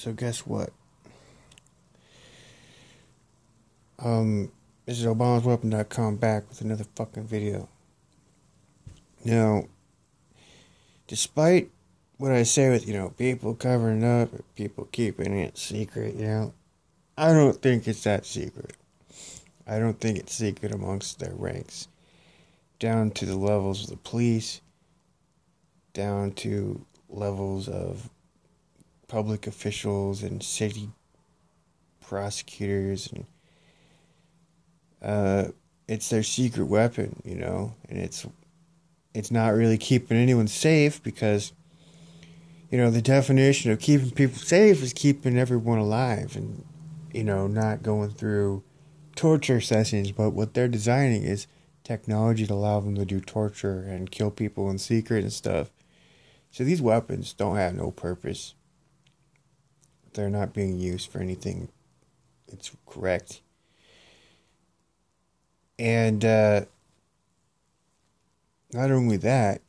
So guess what? This is ObamasWeapon.com back with another fucking video. Now, despite what I say with, people covering up, people keeping it secret, I don't think it's that secret. I don't think it's secret amongst their ranks. Down to the levels of the police, down to levels of public officials and city prosecutors, and it's their secret weapon, and it's not really keeping anyone safe because, the definition of keeping people safe is keeping everyone alive and, not going through torture sessions. But what they're designing is technology to allow them to do torture and kill people in secret and stuff. So these weapons don't have no purpose. They're not being used for anything. It's correct. And not only that,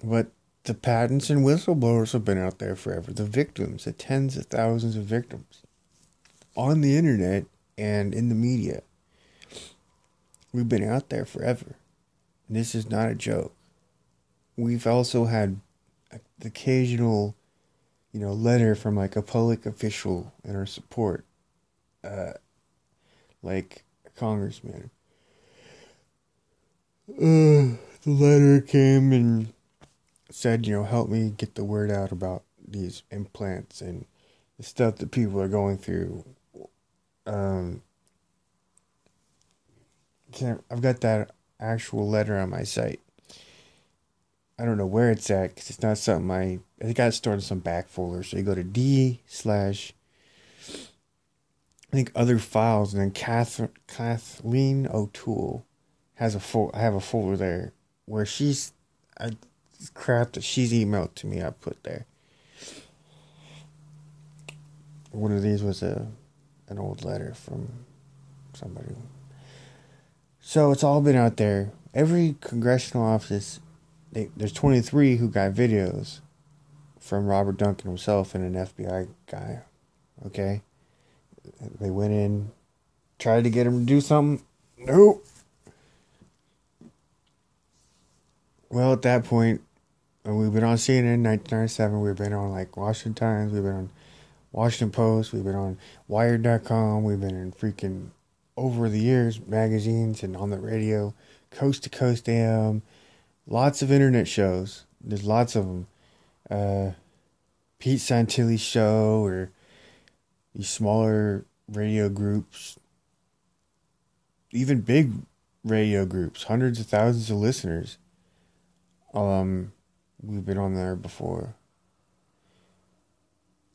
but the patents and whistleblowers have been out there forever. The victims, the tens of thousands of victims on the internet and in the media. We've been out there forever. And this is not a joke. We've also had the occasional, letter from like a public official in our support. Like a congressman. The letter came and said, help me get the word out about these implants and the stuff that people are going through. I've got that actual letter on my site. I don't know where it's at because it's not something I think I stored in some back folder. So you go to other files, and then Kathleen O'Toole has I have a folder there where crap that she's emailed to me. I put there. One of these was an old letter from somebody. So it's all been out there. Every congressional office, there's 23 who got videos from Robert Duncan himself and an FBI guy. Okay? They went in, tried to get him to do something. Nope. Well, at that point, we've been on CNN 1997. We've been on Washington Times. We've been on Washington Post. We've been on Wired.com. We've been in freaking, over the years, magazines and on the radio, Coast to Coast AM. Lots of internet shows. There's lots of them. Pete Santilli's show, or these smaller radio groups. Even big radio groups. Hundreds of thousands of listeners. We've been on there before.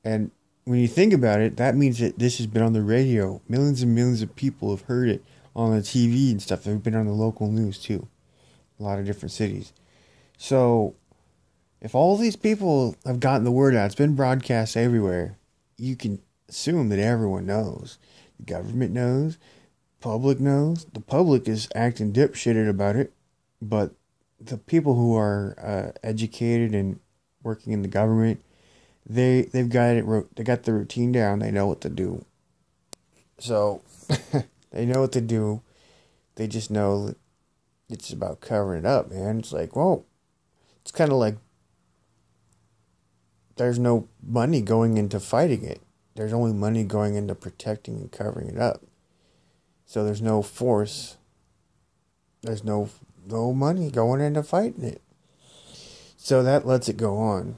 And when you think about it, that means that this has been on the radio. Millions and millions of people have heard it on the TV and stuff. They've been on the local news too. A lot of different cities. So, if all these people have gotten the word out, it's been broadcast everywhere, you can assume that everyone knows. The government knows. Public knows. The public is acting dipshitted about it. But the people who are educated and working in the government, they've got it. They got the routine down. They know what to do. So they know what to do. They just know that it's about covering it up, man. It's like, well, it's kind of like there's no money going into fighting it. There's only money going into protecting and covering it up. So there's no force. There's no money going into fighting it. So that lets it go on.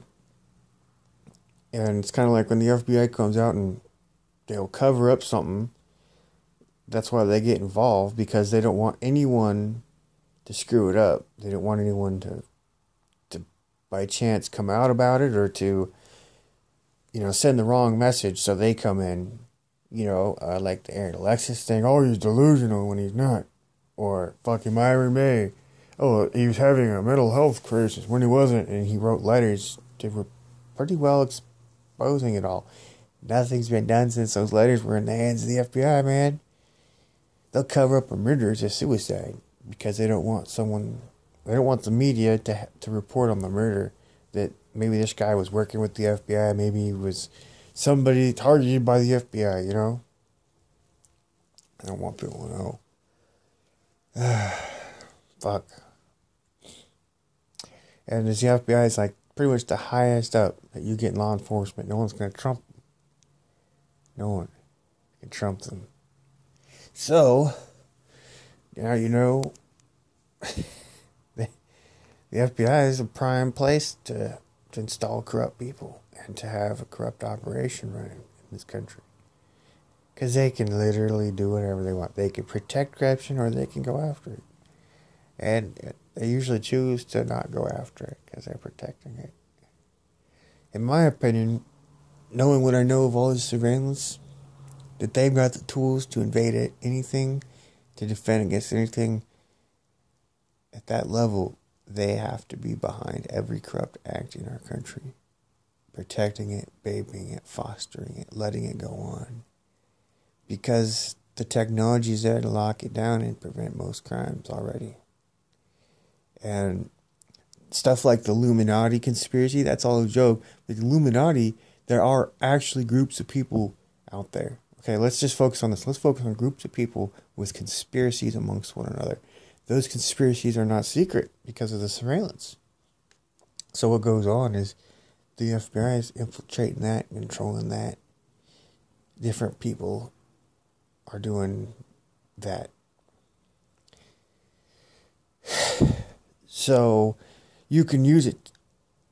And it's kind of like when the FBI comes out and they'll cover up something. That's why they get involved, because they don't want anyone to screw it up. They don't want anyone to by chance come out about it, or to, send the wrong message. So they come in, like the Aaron Alexis thing. Oh, he's delusional when he's not. Or fucking Myron May. Oh, he was having a mental health crisis when he wasn't. And he wrote letters. They were pretty well exposing it all. Nothing's been done since those letters were in the hands of the FBI, man. They'll cover up a murder as a suicide because they don't want the media to report on the murder that maybe this guy was working with the FBI. Maybe he was somebody targeted by the FBI, you know? I don't want people to know. Fuck. And the FBI is like pretty much the highest up that you get in law enforcement. No one's going to trump them. No one can trump them. So, now you know, the FBI is a prime place to install corrupt people and to have a corrupt operation running in this country. Because they can literally do whatever they want. They can protect corruption or they can go after it. And they usually choose to not go after it because they're protecting it. In my opinion, knowing what I know of all this surveillance, that they've got the tools to invade anything, to defend against anything, at that level, they have to be behind every corrupt act in our country. Protecting it, babying it, fostering it, letting it go on. Because the technology is there to lock it down and prevent most crimes already. And stuff like the Illuminati conspiracy, that's all a joke. With the Illuminati, there are actually groups of people out there. Okay, let's just focus on this. Let's focus on groups of people with conspiracies amongst one another. Those conspiracies are not secret because of the surveillance. So what goes on is the FBI is infiltrating that, controlling that. Different people are doing that. So you can use it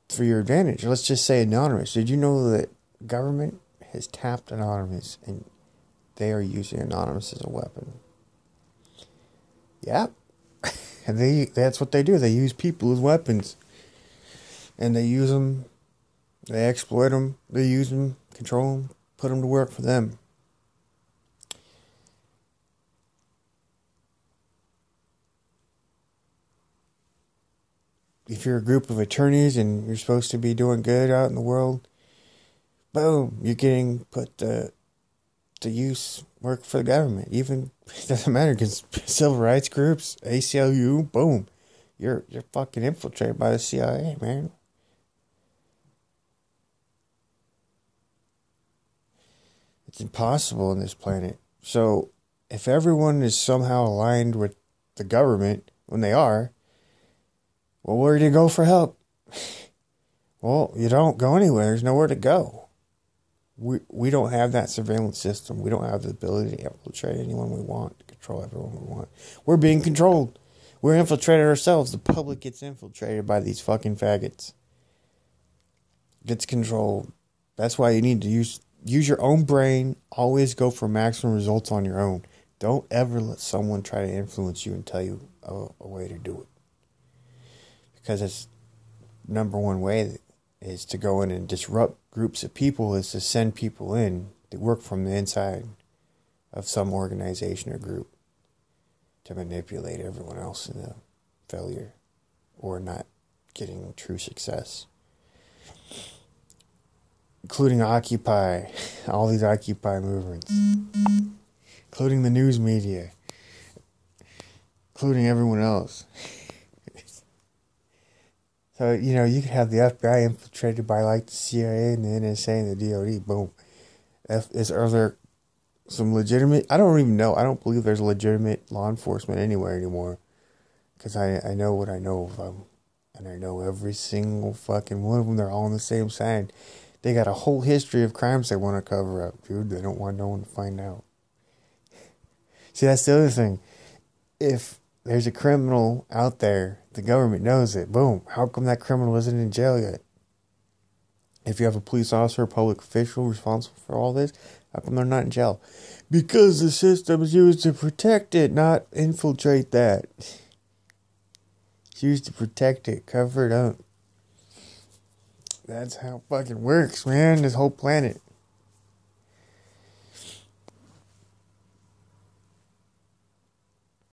for your advantage. Let's just say Anonymous. Did you know that government has tapped Anonymous and they are using Anonymous as a weapon? Yeah. And that's what they do. They use people as weapons. And they use them, they exploit them, they use them, control them, put them to work for them. If you're a group of attorneys and you're supposed to be doing good out in the world, boom, you're getting put to use, work for the government. Even, it doesn't matter, because civil rights groups, ACLU, boom, you're fucking infiltrated by the CIA, man. It's impossible on this planet. So, if everyone is somehow aligned with the government, when they are, well, where do you go for help? Well, you don't go anywhere. There's nowhere to go. We don't have that surveillance system. We don't have the ability to infiltrate anyone we want, to control everyone we want. We're being controlled. We're infiltrated ourselves. The public gets infiltrated by these fucking faggots. Gets controlled. That's why you need to use your own brain. Always go for maximum results on your own. Don't ever let someone try to influence you and tell you a way to do it. Because it's number one way is to go in and disrupt groups of people, is to send people in to work from the inside of some organization or group to manipulate everyone else into failure or not getting true success. Including Occupy, all these Occupy movements, including the news media, including everyone else. So, you know, you could have the FBI infiltrated by, like, the CIA and the NSA and the DOD. Boom. Are there some legitimate... I don't even know. I don't believe there's legitimate law enforcement anywhere anymore. Because I know what I know of them. And I know every single fucking one of them. They're all on the same side. They got a whole history of crimes they want to cover up, dude. They don't want no one to find out. See, that's the other thing. If there's a criminal out there, the government knows it. Boom. How come that criminal isn't in jail yet? If you have a police officer, a public official responsible for all this, how come they're not in jail? Because the system is used to protect it, not infiltrate that. It's used to protect it, cover it up. That's how it fucking works, man. This whole planet.